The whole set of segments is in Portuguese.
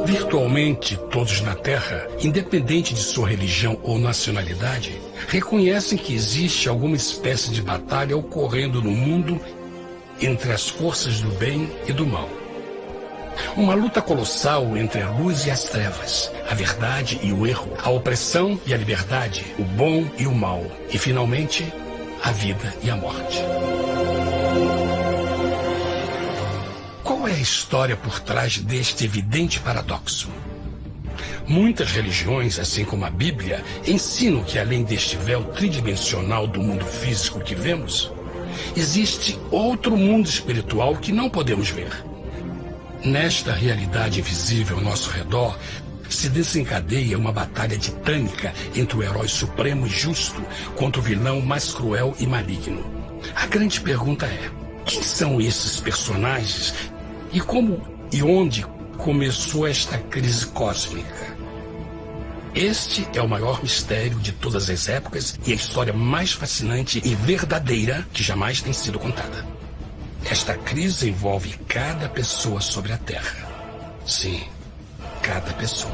Virtualmente todos na Terra, independente de sua religião ou nacionalidade, reconhecem que existe alguma espécie de batalha ocorrendo no mundo entre as forças do bem e do mal. Uma luta colossal entre a luz e as trevas, a verdade e o erro, a opressão e a liberdade, o bom e o mal, e finalmente, a vida e a morte. Qual é a história por trás deste evidente paradoxo? Muitas religiões, assim como a Bíblia, ensinam que além deste véu tridimensional do mundo físico que vemos, existe outro mundo espiritual que não podemos ver. Nesta realidade invisível ao nosso redor, se desencadeia uma batalha titânica entre o herói supremo e justo contra o vilão mais cruel e maligno. A grande pergunta é: quem são esses personagens e como e onde começou esta crise cósmica? Este é o maior mistério de todas as épocas e a história mais fascinante e verdadeira que jamais tem sido contada. Esta crise envolve cada pessoa sobre a Terra. Sim, cada pessoa.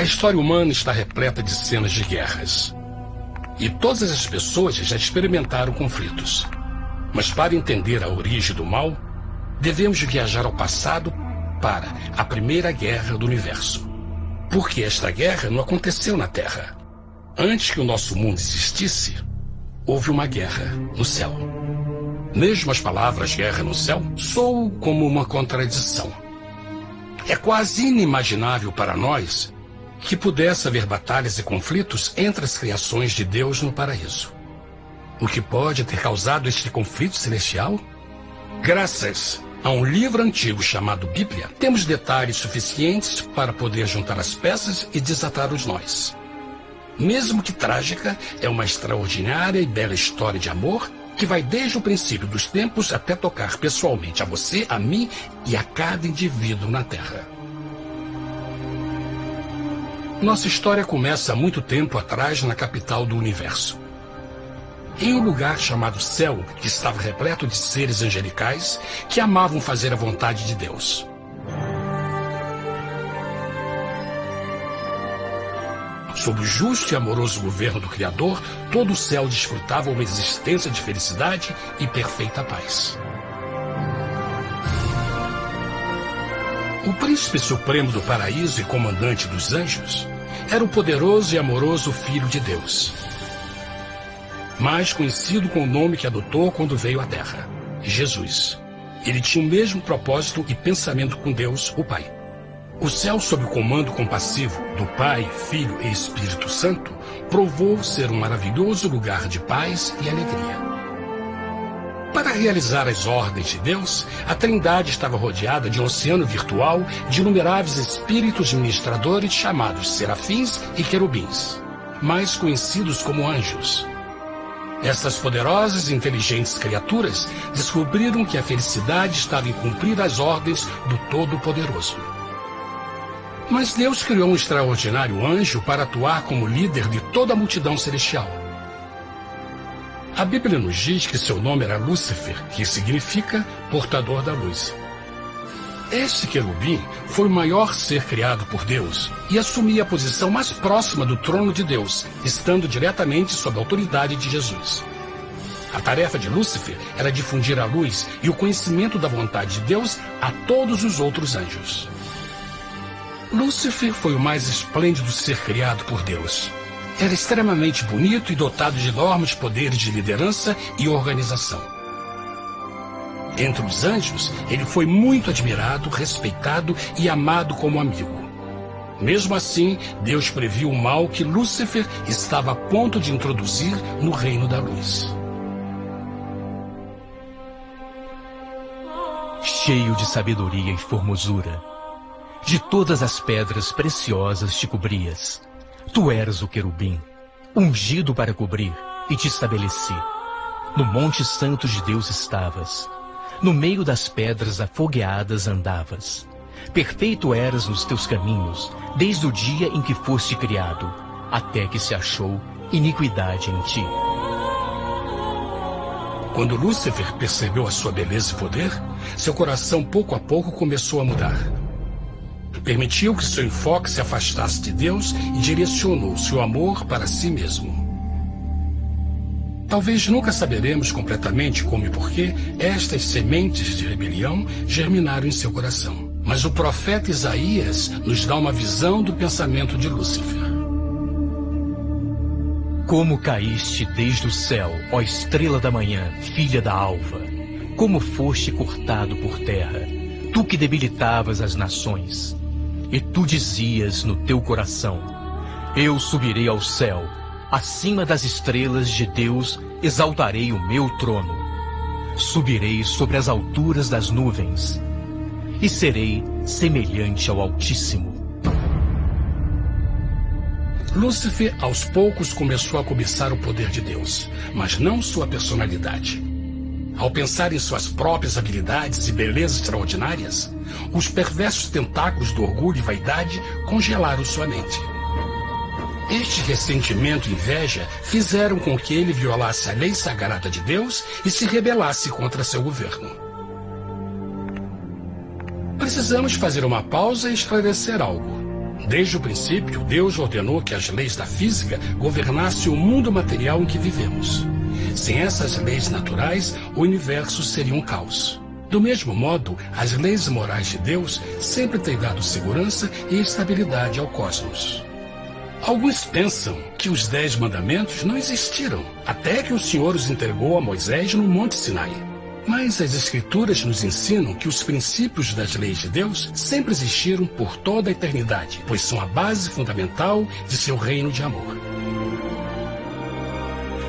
A história humana está repleta de cenas de guerras. E todas as pessoas já experimentaram conflitos. Mas para entender a origem do mal, devemos viajar ao passado para a Primeira Guerra do Universo. Porque esta guerra não aconteceu na Terra. Antes que o nosso mundo existisse, houve uma guerra no céu. Mesmo as palavras guerra no céu soam como uma contradição. É quase inimaginável para nós que pudesse haver batalhas e conflitos entre as criações de Deus no paraíso. O que pode ter causado este conflito celestial? Graças a um livro antigo chamado Bíblia, temos detalhes suficientes para poder juntar as peças e desatar os nós. Mesmo que trágica, é uma extraordinária e bela história de amor que vai desde o princípio dos tempos até tocar pessoalmente a você, a mim e a cada indivíduo na Terra. Nossa história começa há muito tempo atrás na capital do universo. Em um lugar chamado Céu, que estava repleto de seres angelicais que amavam fazer a vontade de Deus. Sob o justo e amoroso governo do Criador, todo o céu desfrutava uma existência de felicidade e perfeita paz. O príncipe supremo do paraíso e comandante dos anjos era o poderoso e amoroso Filho de Deus, mais conhecido com o nome que adotou quando veio à Terra, Jesus. Ele tinha o mesmo propósito e pensamento com Deus, o Pai. O céu, sob o comando compassivo do Pai, Filho e Espírito Santo, provou ser um maravilhoso lugar de paz e alegria. Para realizar as ordens de Deus, a Trindade estava rodeada de um oceano virtual de inumeráveis espíritos ministradores chamados serafins e querubins, mais conhecidos como anjos. Essas poderosas e inteligentes criaturas descobriram que a felicidade estava em cumprir as ordens do Todo-Poderoso. Mas Deus criou um extraordinário anjo para atuar como líder de toda a multidão celestial. A Bíblia nos diz que seu nome era Lúcifer, que significa portador da luz. Este querubim foi o maior ser criado por Deus e assumia a posição mais próxima do trono de Deus, estando diretamente sob a autoridade de Jesus. A tarefa de Lúcifer era difundir a luz e o conhecimento da vontade de Deus a todos os outros anjos. Lúcifer foi o mais esplêndido ser criado por Deus. Era extremamente bonito e dotado de enormes poderes de liderança e organização. Entre os anjos, ele foi muito admirado, respeitado e amado como amigo. Mesmo assim, Deus previu o mal que Lúcifer estava a ponto de introduzir no reino da luz. Cheio de sabedoria e formosura, de todas as pedras preciosas te cobrias. Tu eras o querubim, ungido para cobrir, e te estabeleci. No monte santo de Deus estavas. No meio das pedras afogueadas andavas. Perfeito eras nos teus caminhos, desde o dia em que foste criado, até que se achou iniquidade em ti. Quando Lúcifer percebeu a sua beleza e poder, seu coração pouco a pouco começou a mudar. Permitiu que seu enfoque se afastasse de Deus e direcionou seu amor para si mesmo. Talvez nunca saberemos completamente como e porquê estas sementes de rebelião germinaram em seu coração. Mas o profeta Isaías nos dá uma visão do pensamento de Lúcifer. Como caíste desde o céu, ó estrela da manhã, filha da alva! Como foste cortado por terra, tu que debilitavas as nações! E tu dizias no teu coração: eu subirei ao céu, acima das estrelas de Deus exaltarei o meu trono. Subirei sobre as alturas das nuvens e serei semelhante ao Altíssimo. Lúcifer, aos poucos, começou a cobiçar o poder de Deus, mas não sua personalidade. Ao pensar em suas próprias habilidades e belezas extraordinárias, os perversos tentáculos do orgulho e vaidade congelaram sua mente. Este ressentimento e inveja fizeram com que ele violasse a lei sagrada de Deus e se rebelasse contra seu governo. Precisamos fazer uma pausa e esclarecer algo. Desde o princípio, Deus ordenou que as leis da física governassem o mundo material em que vivemos. Sem essas leis naturais, o universo seria um caos. Do mesmo modo, as leis morais de Deus sempre têm dado segurança e estabilidade ao cosmos. Alguns pensam que os 10 mandamentos não existiram, até que o Senhor os entregou a Moisés no Monte Sinai. Mas as Escrituras nos ensinam que os princípios das leis de Deus sempre existiram por toda a eternidade, pois são a base fundamental de seu reino de amor.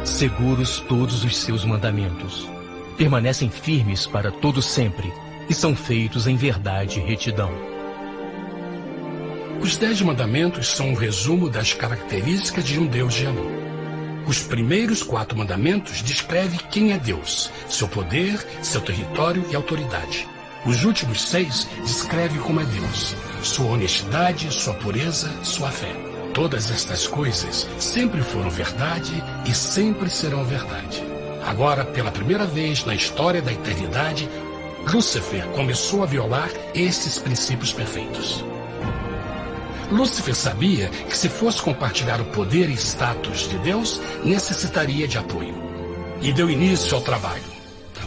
Seguros todos os seus mandamentos, permanecem firmes para todo sempre e são feitos em verdade e retidão. Os 10 mandamentos são um resumo das características de um Deus de amor. Os primeiros 4 mandamentos descrevem quem é Deus, seu poder, seu território e autoridade. Os últimos 6 descrevem como é Deus, sua honestidade, sua pureza, sua fé. Todas estas coisas sempre foram verdade e sempre serão verdade. Agora, pela primeira vez na história da eternidade, Lúcifer começou a violar esses princípios perfeitos. Lúcifer sabia que se fosse compartilhar o poder e status de Deus, necessitaria de apoio. E deu início ao trabalho.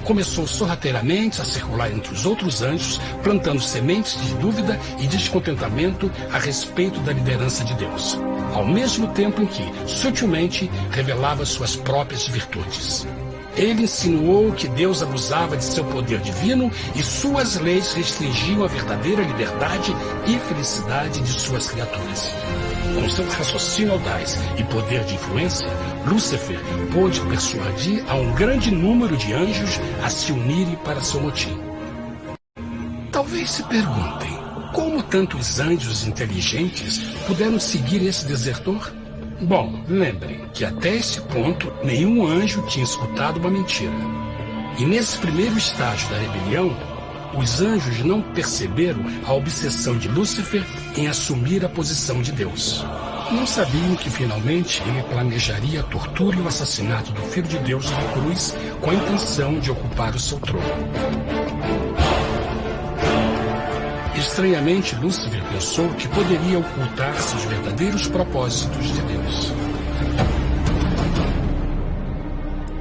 Começou sorrateiramente a circular entre os outros anjos, plantando sementes de dúvida e descontentamento a respeito da liderança de Deus, ao mesmo tempo em que, sutilmente, revelava suas próprias virtudes. Ele insinuou que Deus abusava de seu poder divino e suas leis restringiam a verdadeira liberdade e felicidade de suas criaturas. Com seu raciocínio audaz e poder de influência, Lúcifer pôde persuadir a um grande número de anjos a se unirem para seu motim. Talvez se perguntem, como tantos anjos inteligentes puderam seguir esse desertor? Bom, lembrem que até esse ponto nenhum anjo tinha escutado uma mentira. E nesse primeiro estágio da rebelião, os anjos não perceberam a obsessão de Lúcifer em assumir a posição de Deus. Não sabiam que finalmente ele planejaria a tortura e o assassinato do Filho de Deus na cruz com a intenção de ocupar o seu trono. Estranhamente, Lúcifer pensou que poderia ocultar seus verdadeiros propósitos de Deus.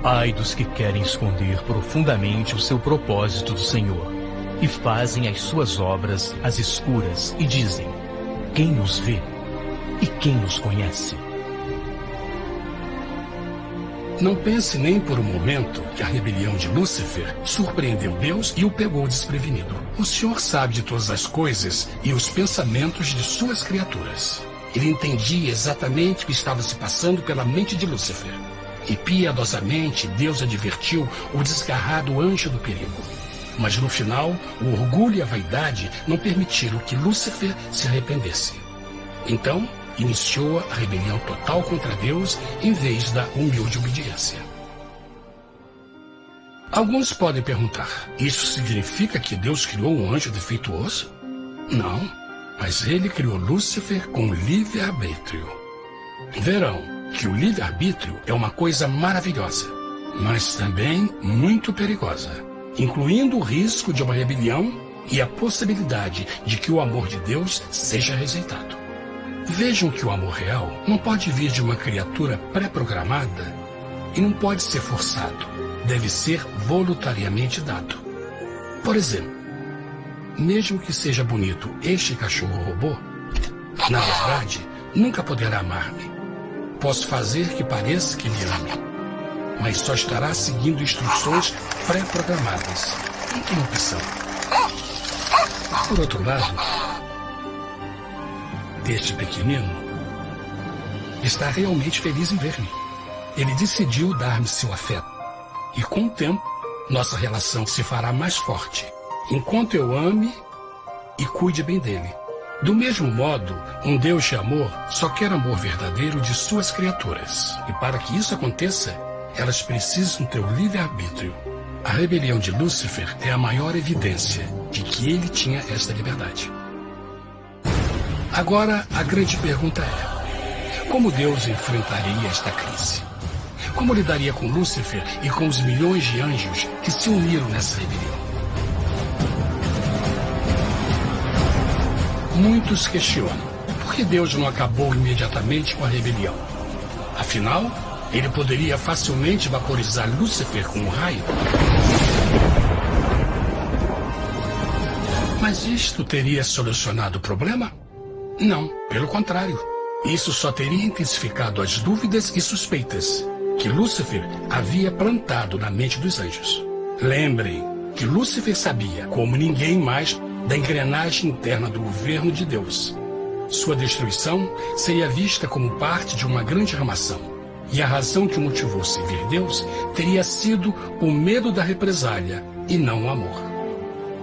Ai dos que querem esconder profundamente o seu propósito do Senhor e fazem as suas obras às escuras e dizem: quem nos vê e quem nos conhece? Não pense nem por um momento que a rebelião de Lúcifer surpreendeu Deus e o pegou desprevenido. O Senhor sabe de todas as coisas e os pensamentos de suas criaturas. Ele entendia exatamente o que estava se passando pela mente de Lúcifer. E piedosamente Deus advertiu o desgarrado anjo do perigo. Mas no final, o orgulho e a vaidade não permitiram que Lúcifer se arrependesse. Então, iniciou a rebelião total contra Deus em vez da humilde obediência. Alguns podem perguntar: isso significa que Deus criou um anjo defeituoso? Não, mas ele criou Lúcifer com livre-arbítrio. Verão que o livre-arbítrio é uma coisa maravilhosa, mas também muito perigosa, incluindo o risco de uma rebelião e a possibilidade de que o amor de Deus seja rejeitado. Vejam que o amor real não pode vir de uma criatura pré-programada e não pode ser forçado, deve ser voluntariamente dado. Por exemplo, mesmo que seja bonito este cachorro robô, na verdade, nunca poderá amar-me. Posso fazer que pareça que me ame, mas só estará seguindo instruções pré-programadas. Não tem opção. Por outro lado, este pequenino está realmente feliz em ver-me. Ele decidiu dar-me seu afeto. E com o tempo, nossa relação se fará mais forte, enquanto eu ame e cuide bem dele. Do mesmo modo, um Deus de amor só quer amor verdadeiro de suas criaturas. E para que isso aconteça, elas precisam ter o livre-arbítrio. A rebelião de Lúcifer é a maior evidência de que ele tinha esta liberdade. Agora, a grande pergunta é: como Deus enfrentaria esta crise? Como lidaria com Lúcifer e com os milhões de anjos que se uniram nessa rebelião? Muitos questionam: por que Deus não acabou imediatamente com a rebelião? Afinal, ele poderia facilmente vaporizar Lúcifer com um raio. Mas isto teria solucionado o problema? Não, pelo contrário. Isso só teria intensificado as dúvidas e suspeitas que Lúcifer havia plantado na mente dos anjos. Lembrem que Lúcifer sabia, como ninguém mais, da engrenagem interna do governo de Deus. Sua destruição seria vista como parte de uma grande armação, e a razão que o motivou a servir Deus teria sido o medo da represália e não o amor.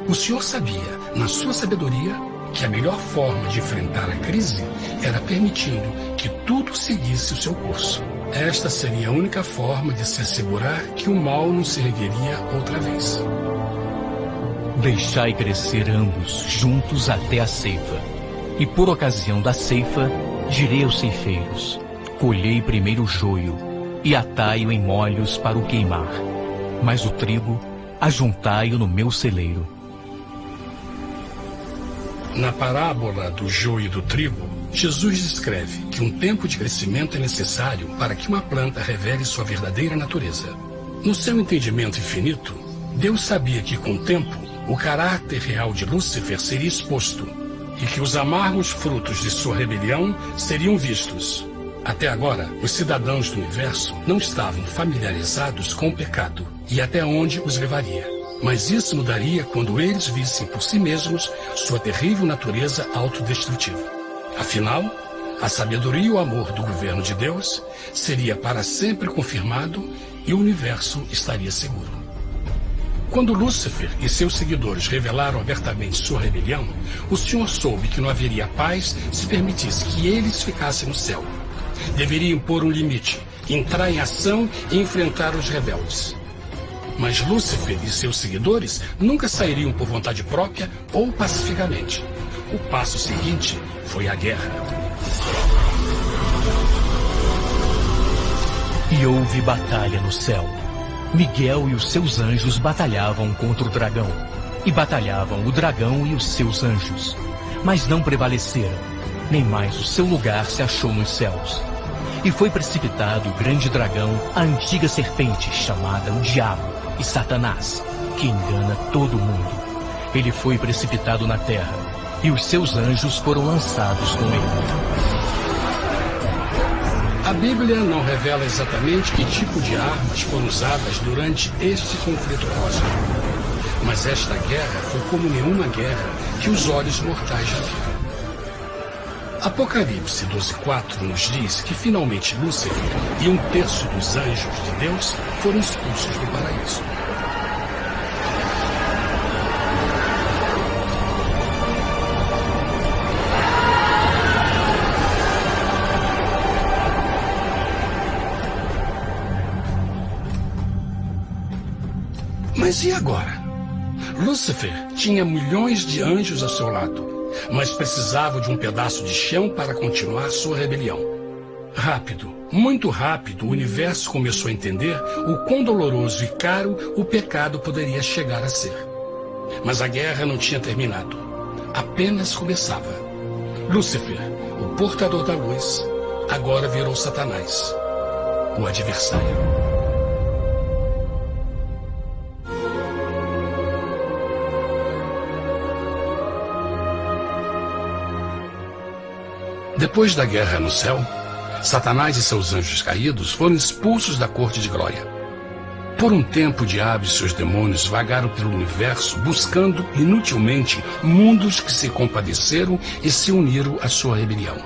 O Senhor sabia, na sua sabedoria, que a melhor forma de enfrentar a crise era permitindo que tudo seguisse o seu curso. Esta seria a única forma de se assegurar que o mal não se ergueria outra vez. Deixai crescer ambos juntos até a ceifa. E por ocasião da ceifa, direi aos ceifeiros: colhei primeiro o joio e atai-o em molhos para o queimar, mas o trigo ajuntai-o no meu celeiro. Na parábola do joio e do trigo, Jesus descreve que um tempo de crescimento é necessário para que uma planta revele sua verdadeira natureza. No seu entendimento infinito, Deus sabia que com o tempo, o caráter real de Lúcifer seria exposto e que os amargos frutos de sua rebelião seriam vistos. Até agora, os cidadãos do universo não estavam familiarizados com o pecado e até onde os levaria. Mas isso mudaria quando eles vissem por si mesmos sua terrível natureza autodestrutiva. Afinal, a sabedoria e o amor do governo de Deus seria para sempre confirmado e o universo estaria seguro. Quando Lúcifer e seus seguidores revelaram abertamente sua rebelião, o Senhor soube que não haveria paz se permitisse que eles ficassem no céu. Deveria impor um limite, entrar em ação e enfrentar os rebeldes. Mas Lúcifer e seus seguidores nunca sairiam por vontade própria ou pacificamente. O passo seguinte foi a guerra. houve batalha no céu. Miguel e os seus anjos batalhavam contra o dragão. E batalhavam o dragão e os seus anjos. Mas não prevaleceram, nem mais o seu lugar se achou nos céus. E foi precipitado o grande dragão, a antiga serpente, chamada o Diabo e Satanás, que engana todo mundo. Ele foi precipitado na terra, e os seus anjos foram lançados com ele. A Bíblia não revela exatamente que tipo de armas foram usadas durante este conflito cósmico. Mas esta guerra foi como nenhuma guerra que os olhos mortais já viram. Apocalipse 12:4 nos diz que finalmente Lúcifer e 1/3 dos anjos de Deus foram expulsos do paraíso. Mas e agora? Lúcifer tinha milhões de anjos ao seu lado, mas precisava de um pedaço de chão para continuar sua rebelião. Rápido, muito rápido, o universo começou a entender o quão doloroso e caro o pecado poderia chegar a ser. Mas a guerra não tinha terminado. Apenas começava. Lúcifer, o portador da luz, agora virou Satanás, o adversário. Depois da guerra no céu, Satanás e seus anjos caídos foram expulsos da corte de glória. Por um tempo, o diabo e seus demônios vagaram pelo universo buscando inutilmente mundos que se compadeceram e se uniram à sua rebelião.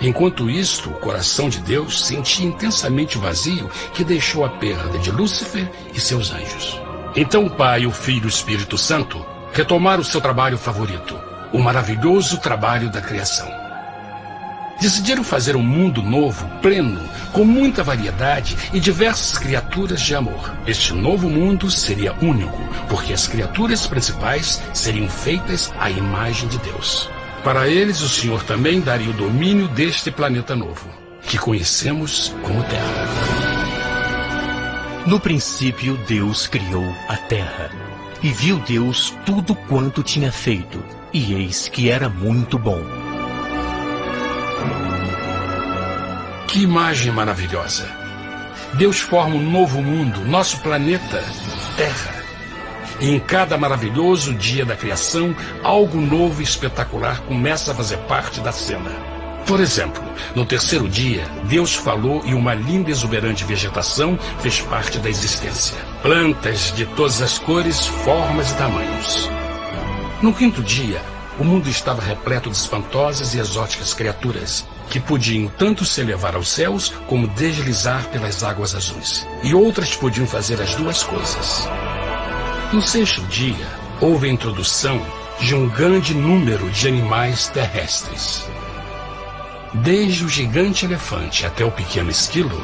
Enquanto isto, o coração de Deus sentia intensamente o vazio que deixou a perda de Lúcifer e seus anjos. Então o Pai, o Filho e o Espírito Santo retomaram o seu trabalho favorito, o maravilhoso trabalho da criação. Decidiram fazer um mundo novo, pleno, com muita variedade e diversas criaturas de amor. Este novo mundo seria único, porque as criaturas principais seriam feitas à imagem de Deus. Para eles, o Senhor também daria o domínio deste planeta novo, que conhecemos como Terra. No princípio, Deus criou a terra. E viu Deus tudo quanto tinha feito, e eis que era muito bom. Que imagem maravilhosa! Deus forma um novo mundo, nosso planeta, Terra. E em cada maravilhoso dia da criação, algo novo e espetacular começa a fazer parte da cena. Por exemplo, no terceiro dia, Deus falou e uma linda e exuberante vegetação fez parte da existência. Plantas de todas as cores, formas e tamanhos. No quinto dia, o mundo estava repleto de espantosas e exóticas criaturas, que podiam tanto se elevar aos céus como deslizar pelas águas azuis. E outras podiam fazer as duas coisas. No sexto dia, houve a introdução de um grande número de animais terrestres. Desde o gigante elefante até o pequeno esquilo,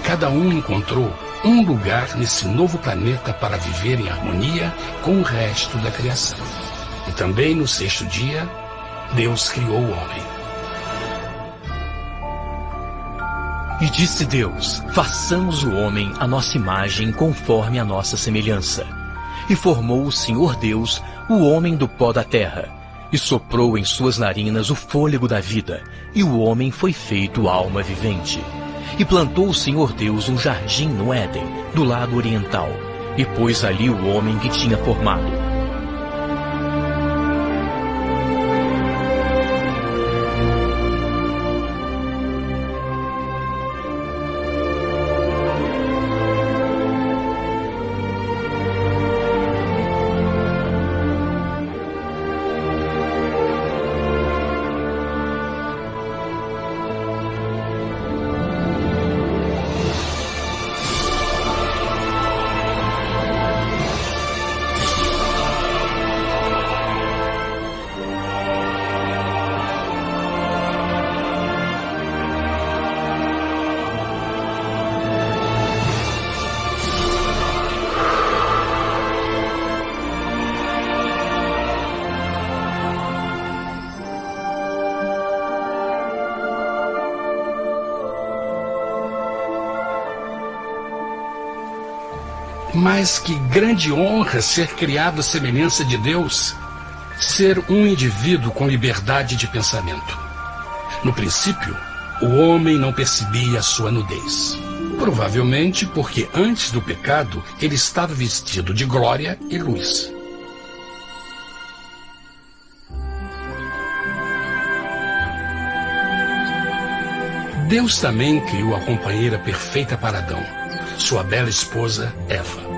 cada um encontrou um lugar nesse novo planeta para viver em harmonia com o resto da criação. E também no sexto dia, Deus criou o homem. E disse Deus: façamos o homem à nossa imagem conforme a nossa semelhança. E formou o Senhor Deus o homem do pó da terra, e soprou em suas narinas o fôlego da vida, e o homem foi feito alma vivente. E plantou o Senhor Deus um jardim no Éden, do lado oriental, e pôs ali o homem que tinha formado. Mas que grande honra ser criado à semelhança de Deus, ser um indivíduo com liberdade de pensamento. No princípio, o homem não percebia a sua nudez. Provavelmente porque antes do pecado ele estava vestido de glória e luz. Deus também criou a companheira perfeita para Adão, sua bela esposa Eva.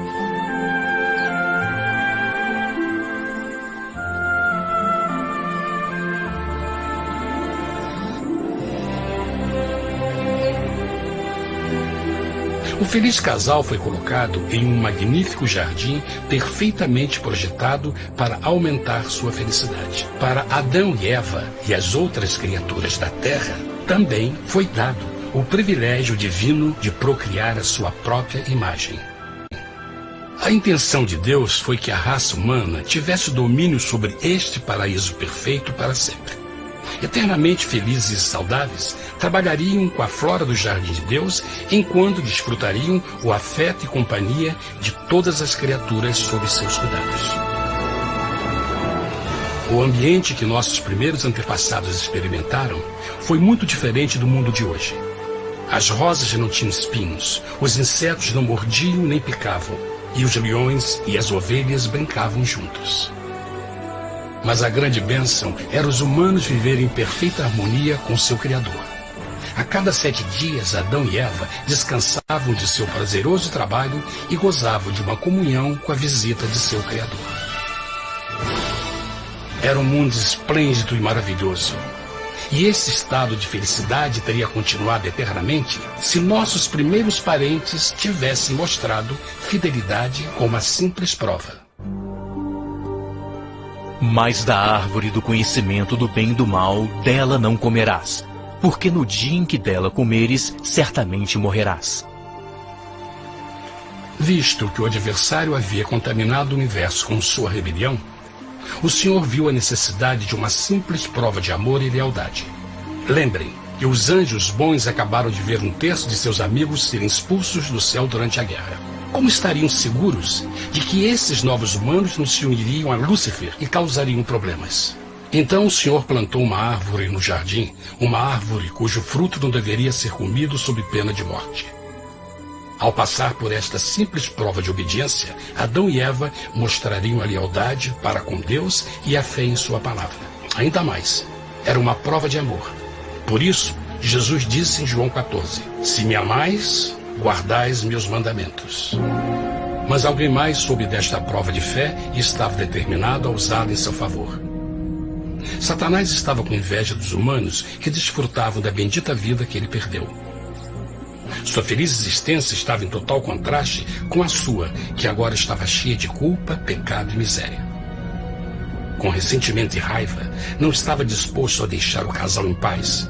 O feliz casal foi colocado em um magnífico jardim perfeitamente projetado para aumentar sua felicidade. Para Adão e Eva e as outras criaturas da terra, também foi dado o privilégio divino de procriar a sua própria imagem. A intenção de Deus foi que a raça humana tivesse domínio sobre este paraíso perfeito para sempre. Eternamente felizes e saudáveis, trabalhariam com a flora do jardim de Deus, enquanto desfrutariam o afeto e companhia de todas as criaturas sob seus cuidados. O ambiente que nossos primeiros antepassados experimentaram foi muito diferente do mundo de hoje. As rosas não tinham espinhos, os insetos não mordiam nem picavam, e os leões e as ovelhas brincavam juntos. Mas a grande bênção era os humanos viverem em perfeita harmonia com seu Criador. A cada 7 dias, Adão e Eva descansavam de seu prazeroso trabalho e gozavam de uma comunhão com a visita de seu Criador. Era um mundo esplêndido e maravilhoso. E esse estado de felicidade teria continuado eternamente se nossos primeiros parentes tivessem mostrado fidelidade com uma simples prova. Mas da árvore do conhecimento do bem e do mal, dela não comerás, porque no dia em que dela comeres, certamente morrerás. Visto que o adversário havia contaminado o universo com sua rebelião, o Senhor viu a necessidade de uma simples prova de amor e lealdade. Lembrem que os anjos bons acabaram de ver 1/3 de seus amigos serem expulsos do céu durante a guerra. Como estariam seguros de que esses novos humanos não se uniriam a Lúcifer e causariam problemas? Então o Senhor plantou uma árvore no jardim, uma árvore cujo fruto não deveria ser comido sob pena de morte. Ao passar por esta simples prova de obediência, Adão e Eva mostrariam a lealdade para com Deus e a fé em sua palavra. Ainda mais, era uma prova de amor. Por isso, Jesus disse em João 14, se me amais, guardais meus mandamentos. Mas alguém mais soube desta prova de fé e estava determinado a usá-la em seu favor. Satanás estava com inveja dos humanos que desfrutavam da bendita vida que ele perdeu. Sua feliz existência estava em total contraste com a sua, que agora estava cheia de culpa, pecado e miséria. Com ressentimento e raiva, não estava disposto a deixar o casal em paz,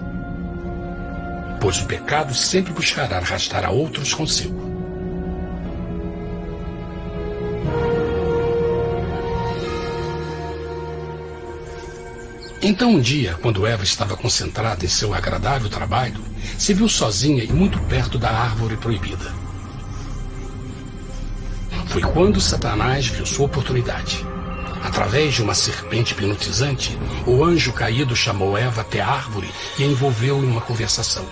pois o pecado sempre buscará arrastar a outros consigo. Então um dia, quando Eva estava concentrada em seu agradável trabalho, se viu sozinha e muito perto da árvore proibida. Foi quando Satanás viu sua oportunidade. Através de uma serpente hipnotizante, o anjo caído chamou Eva até a árvore e a envolveu em uma conversação.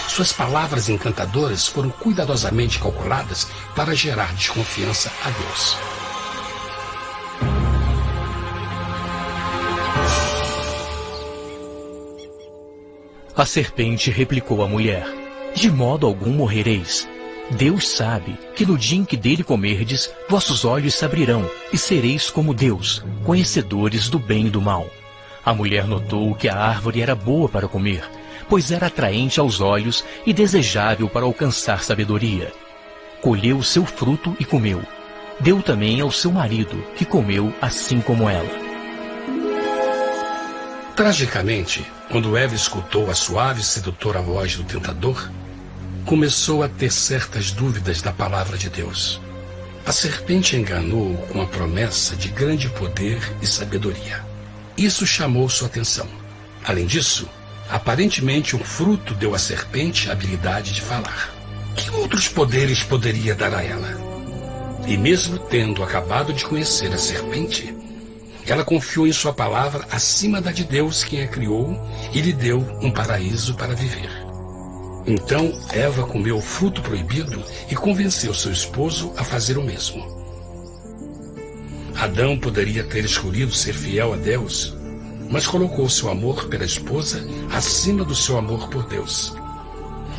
Suas palavras encantadoras foram cuidadosamente calculadas para gerar desconfiança a Deus. A serpente replicou à mulher, de modo algum morrereis. Deus sabe que no dia em que dele comerdes, vossos olhos se abrirão, e sereis como Deus, conhecedores do bem e do mal. A mulher notou que a árvore era boa para comer, pois era atraente aos olhos e desejável para alcançar sabedoria. Colheu o seu fruto e comeu. Deu também ao seu marido, que comeu assim como ela. Tragicamente, quando Eva escutou a suave e sedutora voz do tentador, começou a ter certas dúvidas da palavra de Deus. A serpente enganou-o com a promessa de grande poder e sabedoria. Isso chamou sua atenção. Além disso, aparentemente um fruto deu à serpente a habilidade de falar. Que outros poderes poderia dar a ela? E mesmo tendo acabado de conhecer a serpente, ela confiou em sua palavra acima da de Deus, quem a criou, e lhe deu um paraíso para viver. Então Eva comeu o fruto proibido e convenceu seu esposo a fazer o mesmo. Adão poderia ter escolhido ser fiel a Deus, mas colocou seu amor pela esposa acima do seu amor por Deus.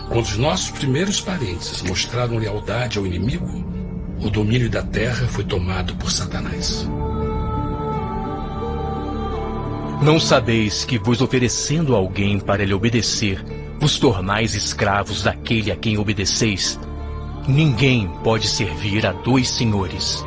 Quando os nossos primeiros parentes mostraram lealdade ao inimigo, o domínio da terra foi tomado por Satanás. Não sabeis que, vos oferecendo a alguém para lhe obedecer, vos tornais escravos daquele a quem obedeceis? Ninguém pode servir a dois senhores.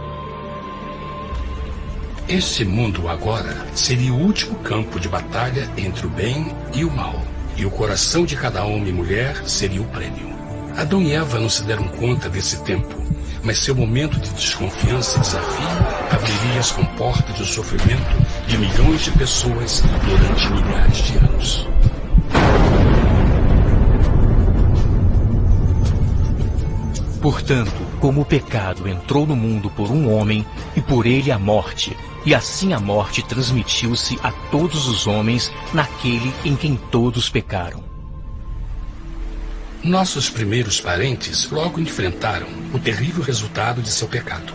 Este mundo agora seria o último campo de batalha entre o bem e o mal, e o coração de cada homem e mulher seria o prêmio. Adão e Eva não se deram conta desse tempo, mas seu momento de desconfiança e desafio abriria as comportas do sofrimento de milhões de pessoas durante milhares de anos. Portanto, como o pecado entrou no mundo por um homem, e por ele a morte, e assim a morte transmitiu-se a todos os homens naquele em quem todos pecaram. Nossos primeiros parentes logo enfrentaram o terrível resultado de seu pecado.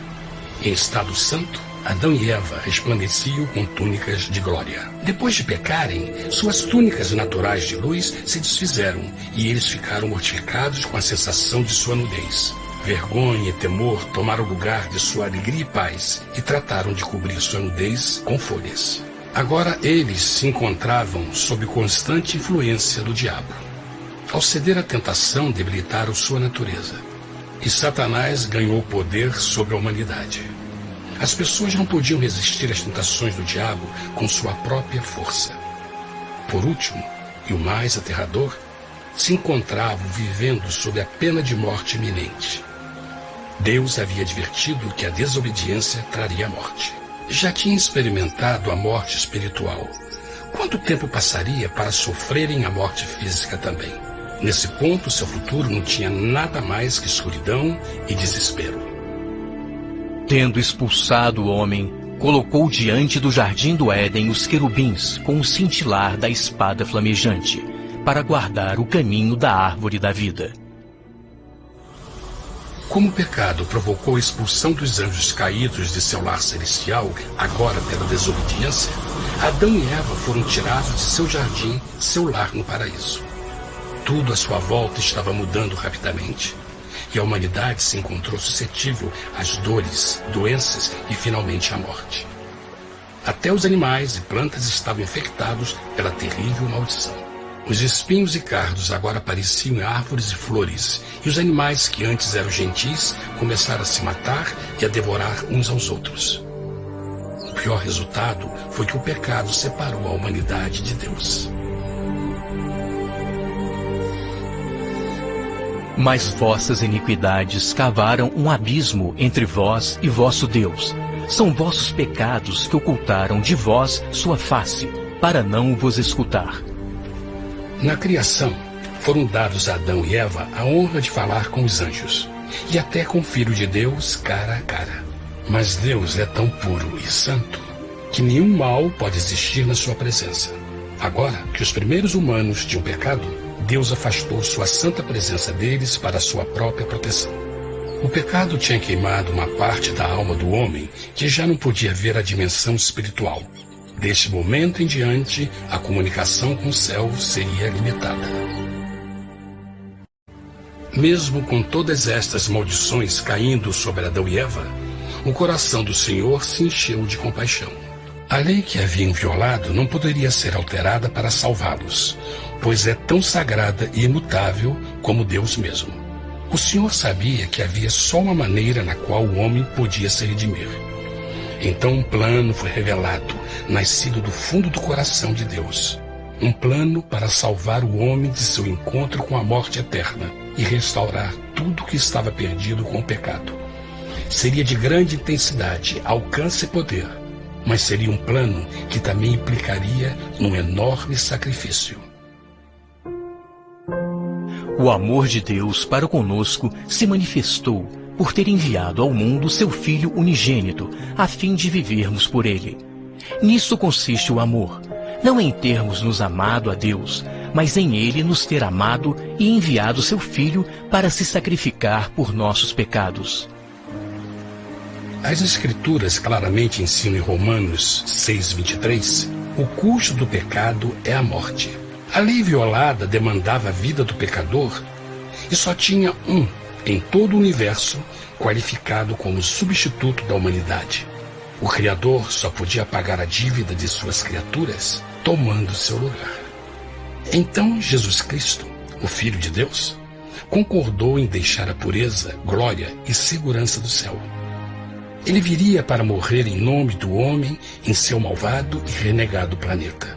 Em estado santo, Adão e Eva resplandeciam com túnicas de glória. Depois de pecarem, suas túnicas naturais de luz se desfizeram e eles ficaram mortificados com a sensação de sua nudez. Vergonha e temor tomaram o lugar de sua alegria e paz e trataram de cobrir sua nudez com folhas. Agora eles se encontravam sob constante influência do diabo. Ao ceder à tentação, debilitaram sua natureza. E Satanás ganhou poder sobre a humanidade. As pessoas não podiam resistir às tentações do diabo com sua própria força. Por último, e o mais aterrador, se encontravam vivendo sob a pena de morte iminente. Deus havia advertido que a desobediência traria a morte. Já tinha experimentado a morte espiritual. Quanto tempo passaria para sofrerem a morte física também? Nesse ponto, seu futuro não tinha nada mais que escuridão e desespero. Tendo expulsado o homem, colocou diante do jardim do Éden os querubins com o cintilar da espada flamejante, para guardar o caminho da árvore da vida. Como o pecado provocou a expulsão dos anjos caídos de seu lar celestial, agora pela desobediência, Adão e Eva foram tirados de seu jardim, seu lar no paraíso. Tudo à sua volta estava mudando rapidamente, e a humanidade se encontrou suscetível às dores, doenças e finalmente à morte. Até os animais e plantas estavam infectados pela terrível maldição. Os espinhos e cardos agora apareciam em árvores e flores, e os animais que antes eram gentis começaram a se matar e a devorar uns aos outros. O pior resultado foi que o pecado separou a humanidade de Deus. Mas vossas iniquidades cavaram um abismo entre vós e vosso Deus. São vossos pecados que ocultaram de vós sua face, para não vos escutar. Na criação, foram dados a Adão e Eva a honra de falar com os anjos, e até com o Filho de Deus cara a cara. Mas Deus é tão puro e santo que nenhum mal pode existir na sua presença. Agora que os primeiros humanos tinham pecado, Deus afastou sua santa presença deles para a sua própria proteção. O pecado tinha queimado uma parte da alma do homem que já não podia ver a dimensão espiritual. Deste momento em diante, a comunicação com o céu seria limitada. Mesmo com todas estas maldições caindo sobre Adão e Eva, o coração do Senhor se encheu de compaixão. A lei que haviam violado não poderia ser alterada para salvá-los, pois é tão sagrada e imutável como Deus mesmo. O Senhor sabia que havia só uma maneira na qual o homem podia se redimir. Então um plano foi revelado, nascido do fundo do coração de Deus. Um plano para salvar o homem de seu encontro com a morte eterna e restaurar tudo que estava perdido com o pecado. Seria de grande intensidade, alcance e poder, mas seria um plano que também implicaria num enorme sacrifício. O amor de Deus para conosco se manifestou por ter enviado ao mundo seu Filho unigênito, a fim de vivermos por ele. Nisso consiste o amor, não em termos nos amado a Deus, mas em ele nos ter amado e enviado seu Filho para se sacrificar por nossos pecados. As Escrituras claramente ensinam em Romanos 6:23, o custo do pecado é a morte. A lei violada demandava a vida do pecador e só tinha um em todo o universo qualificado como substituto da humanidade. O Criador só podia pagar a dívida de suas criaturas tomando seu lugar. Então Jesus Cristo, o Filho de Deus, concordou em deixar a pureza, glória e segurança do céu. Ele viria para morrer em nome do homem em seu malvado e renegado planeta.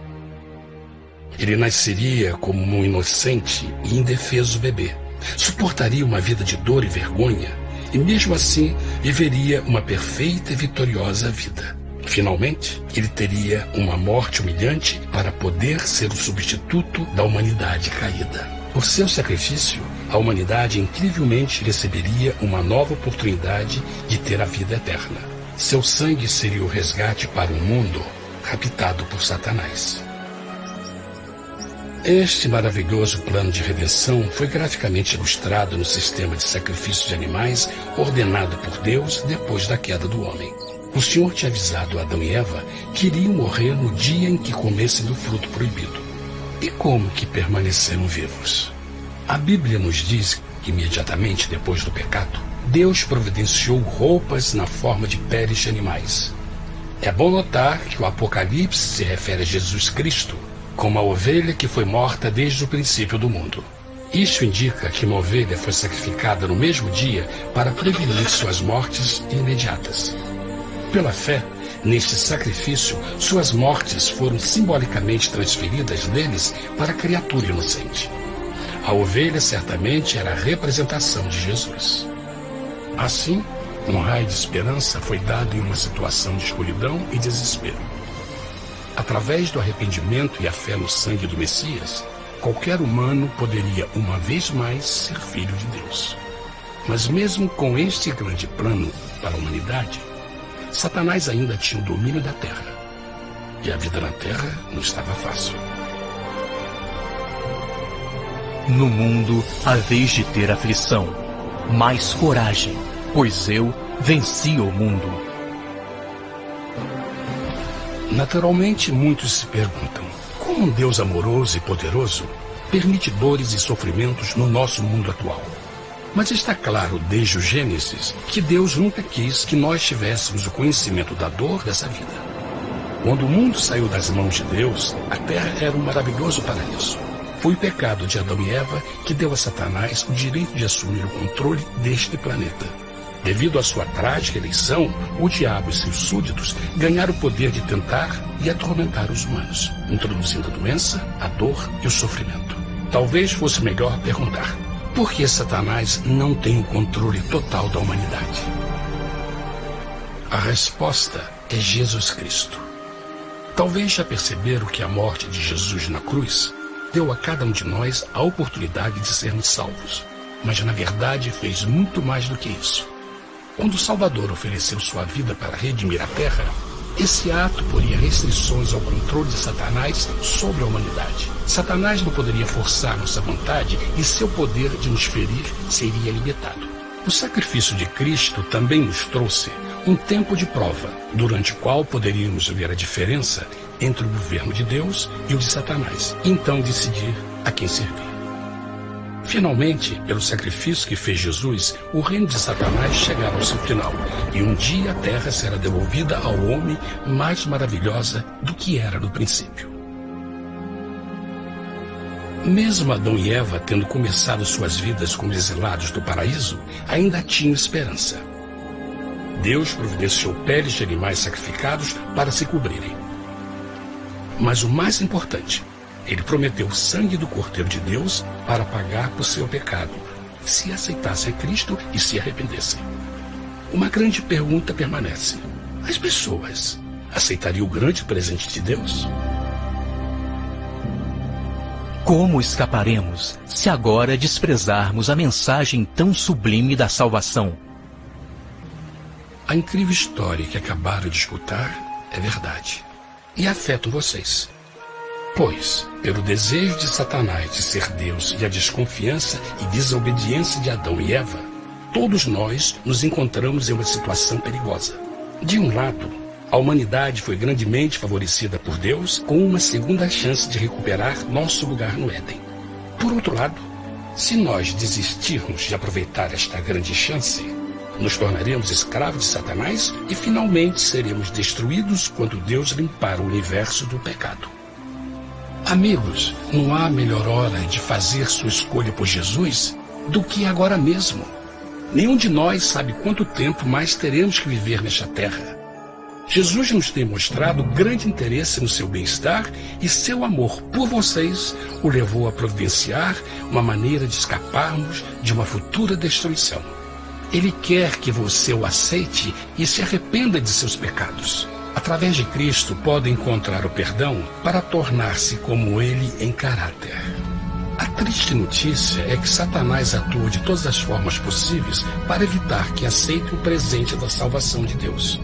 Ele nasceria como um inocente e indefeso bebê, suportaria uma vida de dor e vergonha e mesmo assim viveria uma perfeita e vitoriosa vida. Finalmente, ele teria uma morte humilhante para poder ser o substituto da humanidade caída. Por seu sacrifício, a humanidade incrivelmente receberia uma nova oportunidade de ter a vida eterna. Seu sangue seria o resgate para um mundo habitado por Satanás. Este maravilhoso plano de redenção foi graficamente ilustrado no sistema de sacrifício de animais ordenado por Deus depois da queda do homem. O Senhor tinha avisado Adão e Eva que iriam morrer no dia em que comessem do fruto proibido. E como que permaneceram vivos? A Bíblia nos diz que imediatamente depois do pecado, Deus providenciou roupas na forma de peles de animais. É bom notar que o Apocalipse se refere a Jesus Cristo como a ovelha que foi morta desde o princípio do mundo. Isso indica que uma ovelha foi sacrificada no mesmo dia para prevenir suas mortes imediatas. Pela fé, neste sacrifício, suas mortes foram simbolicamente transferidas deles para a criatura inocente. A ovelha certamente era a representação de Jesus. Assim, um raio de esperança foi dado em uma situação de escuridão e desespero. Através do arrependimento e a fé no sangue do Messias, qualquer humano poderia uma vez mais ser filho de Deus. Mas mesmo com este grande plano para a humanidade, Satanás ainda tinha o domínio da terra. E a vida na terra não estava fácil. No mundo haveis de ter aflição, mas coragem, pois eu venci o mundo. Naturalmente, muitos se perguntam, como um Deus amoroso e poderoso permite dores e sofrimentos no nosso mundo atual? Mas está claro desde o Gênesis que Deus nunca quis que nós tivéssemos o conhecimento da dor dessa vida. Quando o mundo saiu das mãos de Deus, a terra era um maravilhoso paraíso. Foi o pecado de Adão e Eva que deu a Satanás o direito de assumir o controle deste planeta. Devido à sua trágica eleição, o diabo e seus súditos ganharam o poder de tentar e atormentar os humanos, introduzindo a doença, a dor e o sofrimento. Talvez fosse melhor perguntar: por que Satanás não tem o controle total da humanidade? A resposta é Jesus Cristo. Talvez já perceberam que a morte de Jesus na cruz deu a cada um de nós a oportunidade de sermos salvos, mas na verdade fez muito mais do que isso. Quando o Salvador ofereceu sua vida para redimir a terra, esse ato poria restrições ao controle de Satanás sobre a humanidade. Satanás não poderia forçar nossa vontade e seu poder de nos ferir seria limitado. O sacrifício de Cristo também nos trouxe um tempo de prova, durante o qual poderíamos ver a diferença entre o governo de Deus e o de Satanás, e então decidir a quem servir. Finalmente, pelo sacrifício que fez Jesus, o reino de Satanás chegará ao seu final, e um dia a terra será devolvida ao homem mais maravilhosa do que era no princípio. Mesmo Adão e Eva tendo começado suas vidas como exilados do paraíso, ainda tinham esperança. Deus providenciou peles de animais sacrificados para se cobrirem. Mas o mais importante, ele prometeu o sangue do Cordeiro de Deus para pagar por seu pecado, se aceitassem Cristo e se arrependessem. Uma grande pergunta permanece: as pessoas aceitaria o grande presente de Deus? Como escaparemos se agora desprezarmos a mensagem tão sublime da salvação? A incrível história que acabaram de escutar é verdade e afeta vocês. Pois, pelo desejo de Satanás de ser Deus e a desconfiança e desobediência de Adão e Eva, todos nós nos encontramos em uma situação perigosa. De um lado, a humanidade foi grandemente favorecida por Deus com uma segunda chance de recuperar nosso lugar no Éden. Por outro lado, se nós desistirmos de aproveitar esta grande chance, nos tornaremos escravos de Satanás e finalmente seremos destruídos quando Deus limpar o universo do pecado. Amigos, não há melhor hora de fazer sua escolha por Jesus do que agora mesmo. Nenhum de nós sabe quanto tempo mais teremos que viver nesta terra. Jesus nos tem mostrado grande interesse no seu bem-estar e seu amor por vocês o levou a providenciar uma maneira de escaparmos de uma futura destruição. Ele quer que você o aceite e se arrependa de seus pecados. Através de Cristo, pode encontrar o perdão para tornar-se como Ele em caráter. A triste notícia é que Satanás atua de todas as formas possíveis para evitar que aceite o presente da salvação de Deus.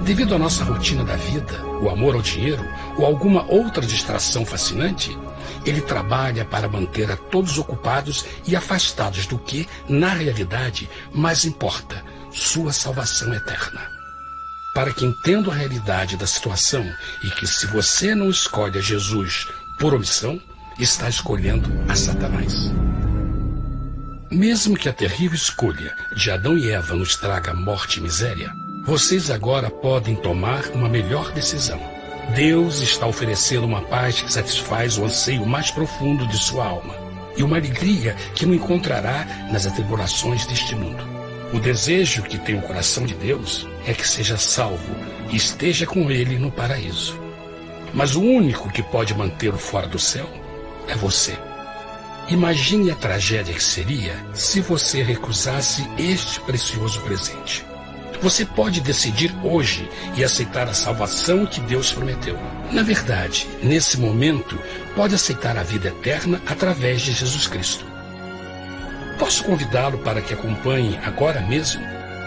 Devido à nossa rotina da vida, o amor ao dinheiro ou alguma outra distração fascinante, ele trabalha para manter a todos ocupados e afastados do que, na realidade, mais importa, sua salvação eterna. Para que entendam a realidade da situação e que se você não escolhe a Jesus por omissão, está escolhendo a Satanás. Mesmo que a terrível escolha de Adão e Eva nos traga morte e miséria, vocês agora podem tomar uma melhor decisão. Deus está oferecendo uma paz que satisfaz o anseio mais profundo de sua alma e uma alegria que não encontrará nas atribulações deste mundo. O desejo que tem o coração de Deus é que seja salvo e esteja com Ele no paraíso. Mas o único que pode mantê-lo fora do céu é você. Imagine a tragédia que seria se você recusasse este precioso presente. Você pode decidir hoje e aceitar a salvação que Deus prometeu. Na verdade, nesse momento, pode aceitar a vida eterna através de Jesus Cristo. Posso convidá-lo para que acompanhe agora mesmo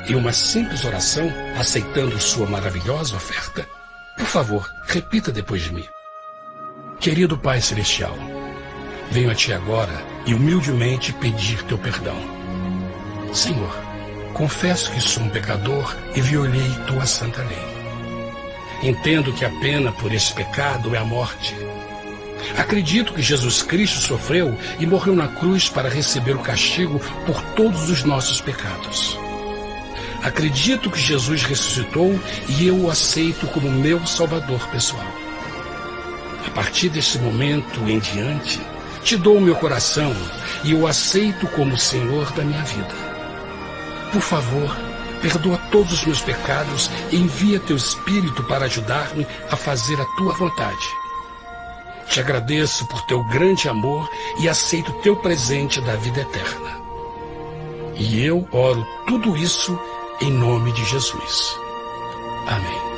em uma simples oração, aceitando sua maravilhosa oferta? Por favor, repita depois de mim. Querido Pai Celestial, venho a Ti agora e humildemente pedir Teu perdão. Senhor, confesso que sou um pecador e violei Tua santa lei. Entendo que a pena por esse pecado é a morte. Acredito que Jesus Cristo sofreu e morreu na cruz para receber o castigo por todos os nossos pecados. Acredito que Jesus ressuscitou e eu o aceito como meu Salvador pessoal. A partir desse momento em diante, Te dou o meu coração e o aceito como o Senhor da minha vida. Por favor, perdoa todos os meus pecados e envia Teu Espírito para ajudar-me a fazer a Tua vontade. Te agradeço por Teu grande amor e aceito Teu presente da vida eterna. E eu oro tudo isso em nome de Jesus. Amém.